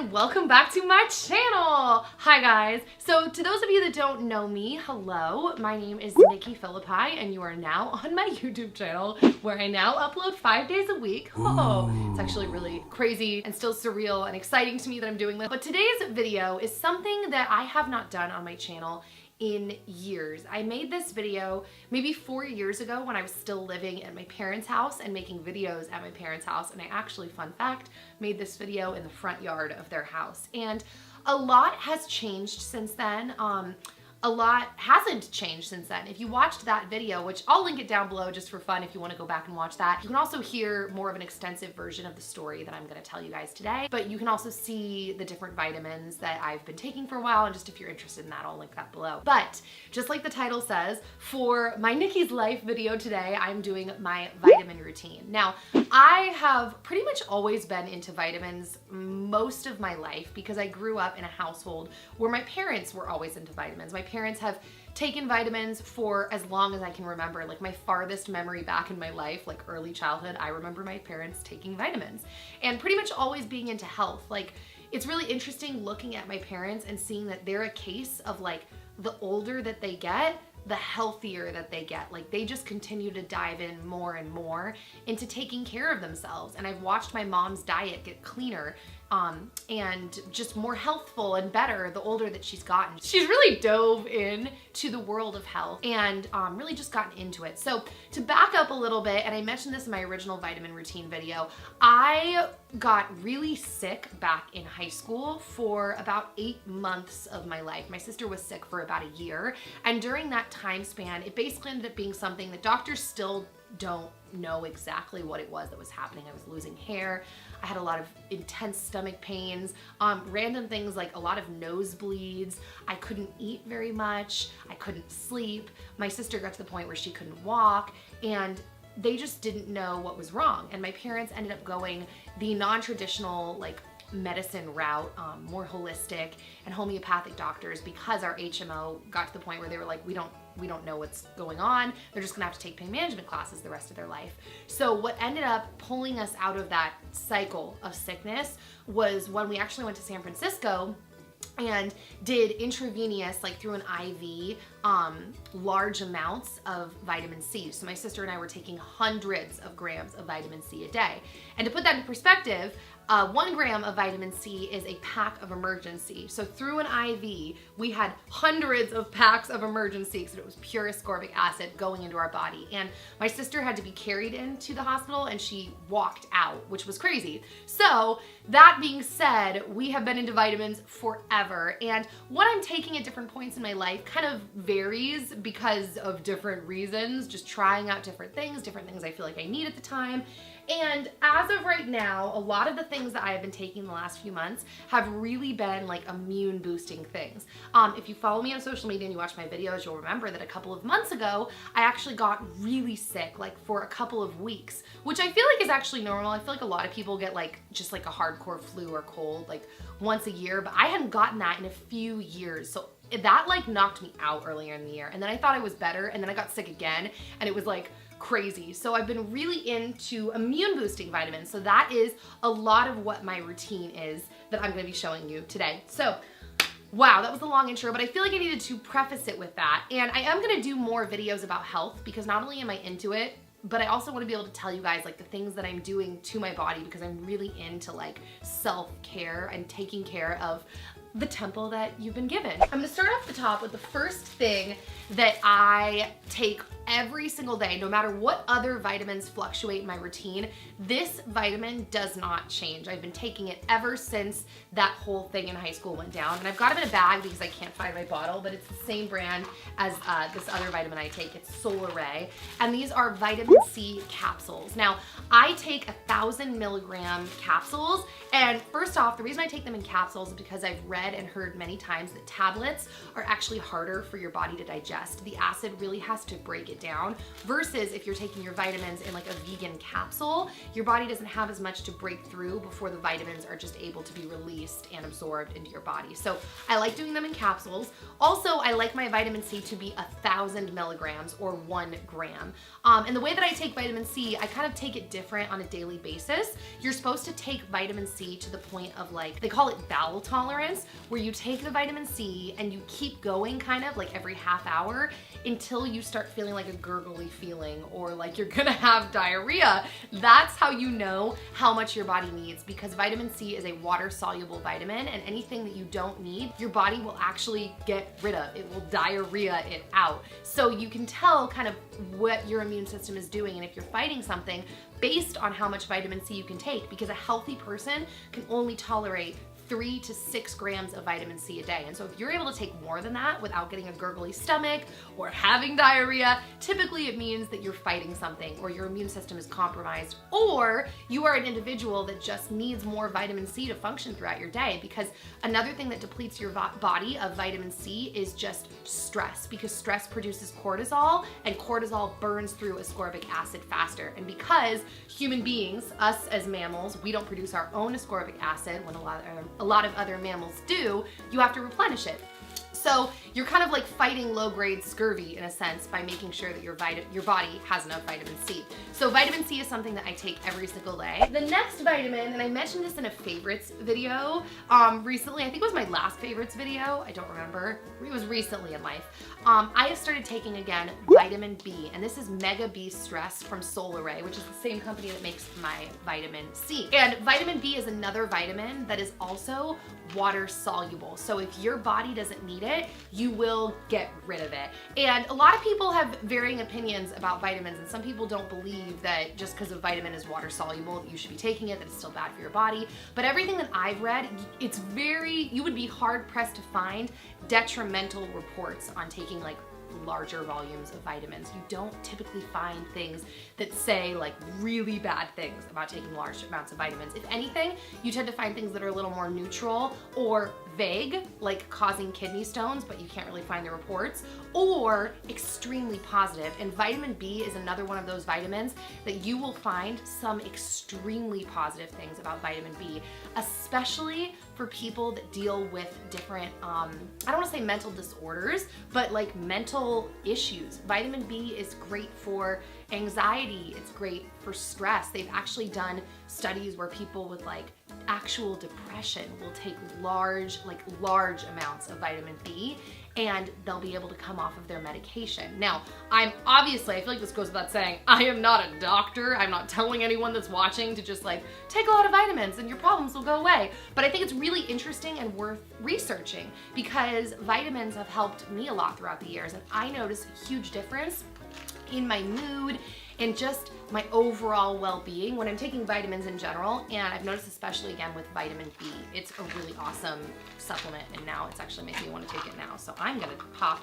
and welcome back to my channel. Hi guys. So to those of you that don't know me, hello, my name is Nikkiphillippi and you are now on my YouTube channel where I now upload 5 days a week. Oh, it's actually really crazy and still surreal and exciting to me that I'm doing this. But today's video is something that I have not done on my channel in years. I made this video maybe 4 years ago when I was still living at my parents' house and making videos at my parents' house. And I actually, fun fact, made this video in the front yard of their house. And a lot has changed since then. A lot hasn't changed since then. If you watched that video, which I'll link it down below just for fun if you want to go back and watch that, you can also hear more of an extensive version of the story that I'm going to tell you guys today. But you can also see the different vitamins that I've been taking for a while, and just if you're interested in that, I'll link that below. But just like the title says, for my Nikki's Life video today, I'm doing my vitamin routine. Now, I have pretty much always been into vitamins most of my life because I grew up in a household where my parents were always into vitamins. My parents have taken vitamins for as long as I can remember. Like my farthest memory back in my life, like early childhood, I remember my parents taking vitamins and pretty much always being into health. Like it's really interesting looking at my parents and seeing that they're a case of like the older that they get, the healthier that they get. Like they just continue to dive in more and more into taking care of themselves. And I've watched my mom's diet get cleaner and just more healthful and better the older that she's gotten. She's really dove in to the world of health and really just gotten into it. So to back up a little bit, and I mentioned this in my original vitamin routine video, I got really sick back in high school for about 8 months of my life. My sister was sick for about a year, and during that time span, it basically ended up being something that doctors still don't know exactly what it was that was happening. I was losing hair. I had a lot of intense stomach pains, random things like a lot of nosebleeds. I couldn't eat very much. I couldn't sleep. My sister got to the point where she couldn't walk, and they just didn't know what was wrong. And my parents ended up going the non-traditional like medicine route, more holistic and homeopathic doctors, because our HMO got to the point where they were like, we don't know what's going on. They're just gonna have to take pain management classes the rest of their life. So what ended up pulling us out of that cycle of sickness was when we actually went to San Francisco and did intravenous, like through an IV, large amounts of vitamin C. So my sister and I were taking hundreds of grams of vitamin C a day. And to put that in perspective, 1 gram of vitamin C is a pack of Emergen-C. So through an IV, we had hundreds of packs of Emergen-C because it was pure ascorbic acid going into our body. And my sister had to be carried into the hospital and she walked out, which was crazy. So that being said, we have been into vitamins forever. And what I'm taking at different points in my life kind of varies because of different reasons, just trying out different things I feel like I need at the time. And as of right now, a lot of the things that I have been taking the last few months have really been like immune boosting things. If you follow me on social media and you watch my videos, you'll remember that a couple of months ago, I actually got really sick, like for a couple of weeks, which I feel like is actually normal. I feel like a lot of people get like just like a hardcore flu or cold like once a year, but I hadn't gotten that in a few years. So that like knocked me out earlier in the year. And then I thought I was better, and then I got sick again, and it was like crazy. So I've been really into immune boosting vitamins. So that is a lot of what my routine is that I'm going to be showing you today. So wow, that was a long intro, but I feel like I needed to preface it with that. And I am going to do more videos about health because not only am I into it, but I also want to be able to tell you guys like the things that I'm doing to my body because I'm really into like self-care and taking care of the temple that you've been given. I'm gonna start off the top with the first thing that I take every single day, no matter what other vitamins fluctuate in my routine. This vitamin does not change. I've been taking it ever since that whole thing in high school went down. And I've got it in a bag because I can't find my bottle, but it's the same brand as this other vitamin I take. It's Solaray. And these are vitamin C capsules. Now, I take 1,000 milligram capsules. And first off, the reason I take them in capsules is because I've read and heard many times that tablets are actually harder for your body to digest. The acid really has to break it it down, versus if you're taking your vitamins in like a vegan capsule, your body doesn't have as much to break through before the vitamins are just able to be released and absorbed into your body. So I like doing them in capsules. Also, I like my vitamin C to be 1,000 milligrams or 1 gram. And the way that I take vitamin C, I kind of take it different on a daily basis. You're supposed to take vitamin C to the point of like, they call it bowel tolerance, where you take the vitamin C and you keep going kind of like every half hour until you start feeling like a gurgly feeling or like you're gonna have diarrhea. That's how you know how much your body needs, because vitamin C is a water-soluble vitamin, and anything that you don't need, your body will actually get rid of. It will diarrhea it out. So you can tell kind of what your immune system is doing and if you're fighting something based on how much vitamin C you can take, because a healthy person can only tolerate 3 to 6 grams of vitamin C a day. And so if you're able to take more than that without getting a gurgly stomach or having diarrhea, typically it means that you're fighting something, or your immune system is compromised, or you are an individual that just needs more vitamin C to function throughout your day. Because another thing that depletes your body of vitamin C is just stress, because stress produces cortisol, and cortisol burns through ascorbic acid faster. And because human beings, us as mammals, we don't produce our own ascorbic acid when a lot of other mammals do, you have to replenish it. So you're kind of like fighting low-grade scurvy in a sense by making sure that your body has enough vitamin C. So vitamin C is something that I take every single day. The next vitamin, and I mentioned this in a favorites video recently, I think it was my last favorites video, I don't remember, it was recently in life. I have started taking again vitamin B, and this is Mega B Stress from Solaray, which is the same company that makes my vitamin C. And vitamin B is another vitamin that is also water soluble. So if your body doesn't need it, you will get rid of it. And a lot of people have varying opinions about vitamins, and some people don't believe that just because a vitamin is water soluble that you should be taking it, that it's still bad for your body. But everything that I've read, you would be hard pressed to find detrimental reports on taking like larger volumes of vitamins. You don't typically find things that say like really bad things about taking large amounts of vitamins. If anything, you tend to find things that are a little more neutral or vague, like causing kidney stones, but you can't really find the reports, or extremely positive. And vitamin B is another one of those vitamins that you will find some extremely positive things about vitamin B, especially for people that deal with different, I don't want to say mental disorders, but like mental issues. Vitamin B is great for anxiety, it's great for stress. They've actually done studies where people with like actual depression will take large amounts of vitamin B, and they'll be able to come off of their medication. Now, I feel like this goes without saying, I am not a doctor. I'm not telling anyone that's watching to just like take a lot of vitamins and your problems will go away. But I think it's really interesting and worth researching, because vitamins have helped me a lot throughout the years, and I noticed a huge difference in my mood and just my overall well-being when I'm taking vitamins in general. And I've noticed especially again with vitamin B, it's a really awesome supplement, and now it's actually making me want to take it now. So I'm gonna pop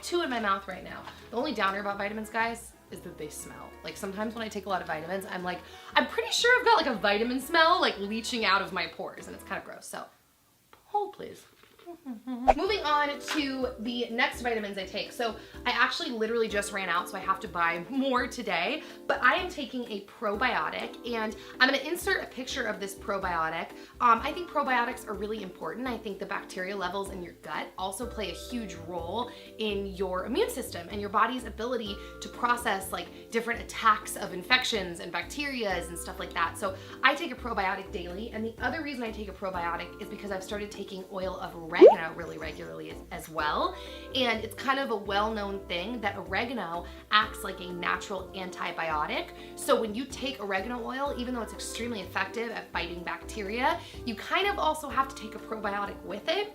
2 in my mouth right now. The only downer about vitamins, guys, is that they smell. Like sometimes when I take a lot of vitamins, I'm pretty sure I've got like a vitamin smell like leaching out of my pores, and it's kind of gross. So hold please. Moving on to the next vitamins I take. So I actually literally just ran out, so I have to buy more today, but I am taking a probiotic, and I'm gonna insert a picture of this probiotic. I think probiotics are really important. I think the bacteria levels in your gut also play a huge role in your immune system and your body's ability to process like different attacks of infections and bacterias and stuff like that. So I take a probiotic daily, and the other reason I take a probiotic is because I've started taking oil of oregano really regularly as well. And it's kind of a well-known thing that oregano acts like a natural antibiotic. So when you take oregano oil, even though it's extremely effective at fighting bacteria, you kind of also have to take a probiotic with it,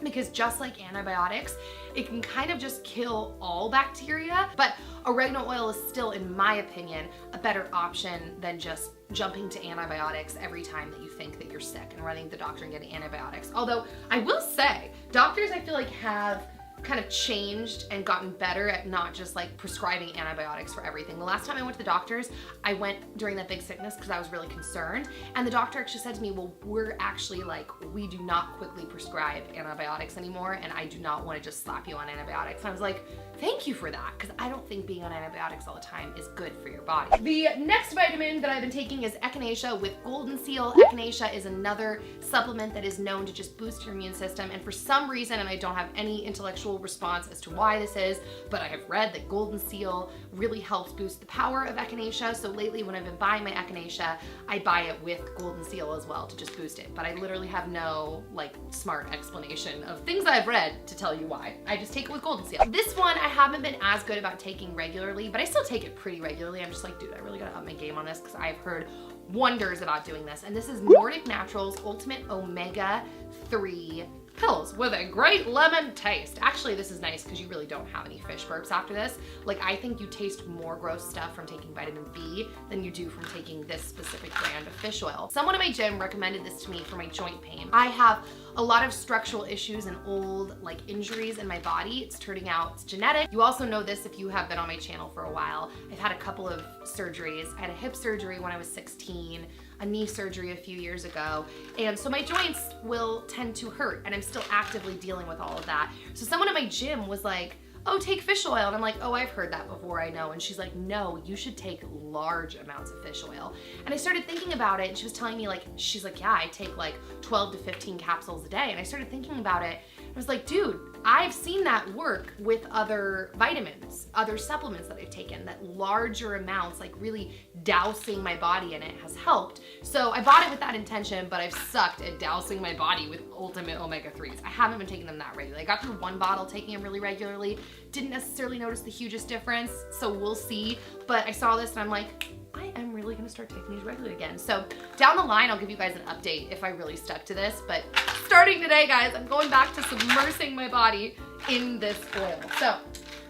because just like antibiotics, it can kind of just kill all bacteria. But oregano oil is still, in my opinion, a better option than just jumping to antibiotics every time that you think that you're sick and running to the doctor and getting antibiotics. Although I will say, doctors I feel like have kind of changed and gotten better at not just like prescribing antibiotics for everything. The last time I went to the doctors, I went during that big sickness because I was really concerned. And the doctor actually said to me, well, we're actually like, we do not quickly prescribe antibiotics anymore, and I do not want to just slap you on antibiotics. And I was like, thank you for that, because I don't think being on antibiotics all the time is good for your body. The next vitamin that I've been taking is echinacea with golden seal. Echinacea is another supplement that is known to just boost your immune system, and for some reason, and I don't have any intellectual response as to why this is, but I have read that golden seal really helps boost the power of echinacea. So lately when I've been buying my echinacea, I buy it with golden seal as well to just boost it. But I literally have no like smart explanation of things I've read to tell you why. I just take it with golden seal. This one I haven't been as good about taking regularly, but I still take it pretty regularly. I'm just like, dude, I really gotta up my game on this because I've heard wonders about doing this. And this is Nordic Naturals Ultimate Omega 3 pills with a great lemon taste. Actually, this is nice because you really don't have any fish burps after this. Like, I think you taste more gross stuff from taking vitamin B than you do from taking this specific brand of fish oil. Someone in my gym recommended this to me for my joint pain. I have a lot of structural issues and old like injuries in my body. It's turning out it's genetic. You also know this if you have been on my channel for a while. I've had a couple of surgeries. I had a hip surgery when I was 16, a knee surgery a few years ago. And so my joints will tend to hurt, and I'm still actively dealing with all of that. So someone at my gym was like, oh, take fish oil. And I'm like, oh, I've heard that before, I know. And she's like, no, you should take large amounts of fish oil. And I started thinking about it, and she was telling me like, she's like, yeah, I take like 12 to 15 capsules a day. And I started thinking about it. I was like, dude, I've seen that work with other vitamins, other supplements that I've taken, that larger amounts, like really dousing my body in it has helped. So I bought it with that intention, but I've sucked at dousing my body with ultimate omega-3s. I haven't been taking them that regularly. I got through one bottle taking them really regularly. Didn't necessarily notice the hugest difference, so we'll see. But I saw this and I'm like, I am really gonna start taking these regularly again. So down the line, I'll give you guys an update if I really stuck to this, but starting today, guys, I'm going back to submersing my body in this oil. So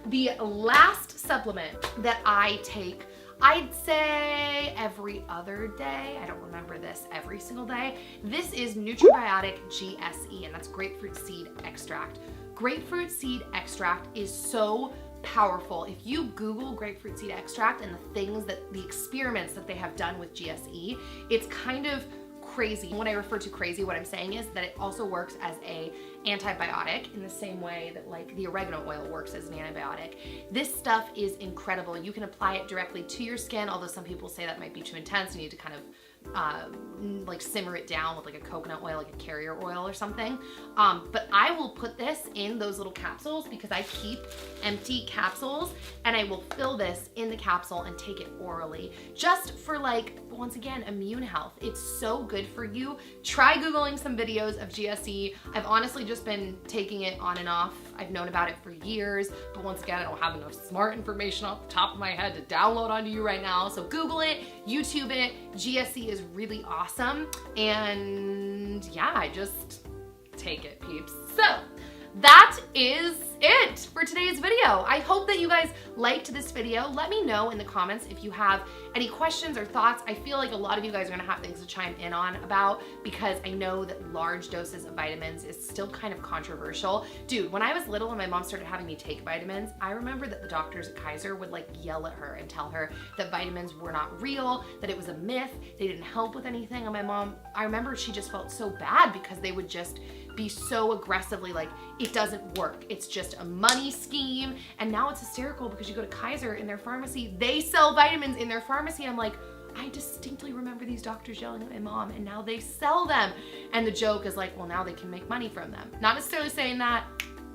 the last supplement that I take, I'd say every other day. I don't remember this every single day. This is Nutribiotic GSE, and that's grapefruit seed extract. Grapefruit seed extract is so powerful. If you Google grapefruit seed extract and the experiments that they have done with GSE, it's kind of crazy. When I refer to crazy, what I'm saying is that it also works as a antibiotic in the same way that like the oregano oil works as an antibiotic. This stuff is incredible. You can apply it directly to your skin, although some people say that might be too intense. You need to kind of like simmer it down with like a coconut oil, like a carrier oil or something. But I will put this in those little capsules because I keep empty capsules, and I will fill this in the capsule and take it orally just for like, once again, immune health. It's so good for you. Try Googling some videos of GSE. I've honestly just been taking it on and off. I've known about it for years, but once again, I don't have enough smart information off the top of my head to download onto you right now. So Google it, YouTube it. GSE is really awesome. And yeah, I just take it, peeps. So that is it for today's video. I hope that you guys liked this video. Let me know in the comments if you have any questions or thoughts. I feel like a lot of you guys are gonna have things to chime in on about, because I know that large doses of vitamins is still kind of controversial. Dude, when I was little and my mom started having me take vitamins, I remember that the doctors at Kaiser would like yell at her and tell her that vitamins were not real, that it was a myth, they didn't help with anything. And my mom, I remember she just felt so bad because they would just be so aggressively like, it doesn't work. It's just a money scheme. And now it's hysterical because you go to Kaiser in their pharmacy, they sell vitamins in their pharmacy. I'm like, I distinctly remember these doctors yelling at my mom, and now they sell them. And the joke is like, well, now they can make money from them. Not necessarily saying that.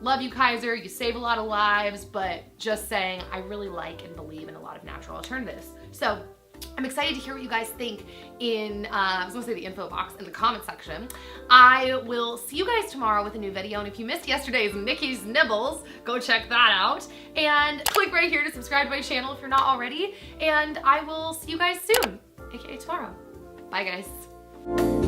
Love you, Kaiser. You save a lot of lives, but just saying I really like and believe in a lot of natural alternatives. So I'm excited to hear what you guys think in, I was gonna say the info box, in the comment section. I will see you guys tomorrow with a new video, and if you missed yesterday's Nikki's Nibbles, go check that out. And click right here to subscribe to my channel if you're not already, and I will see you guys soon, aka tomorrow. Bye, guys.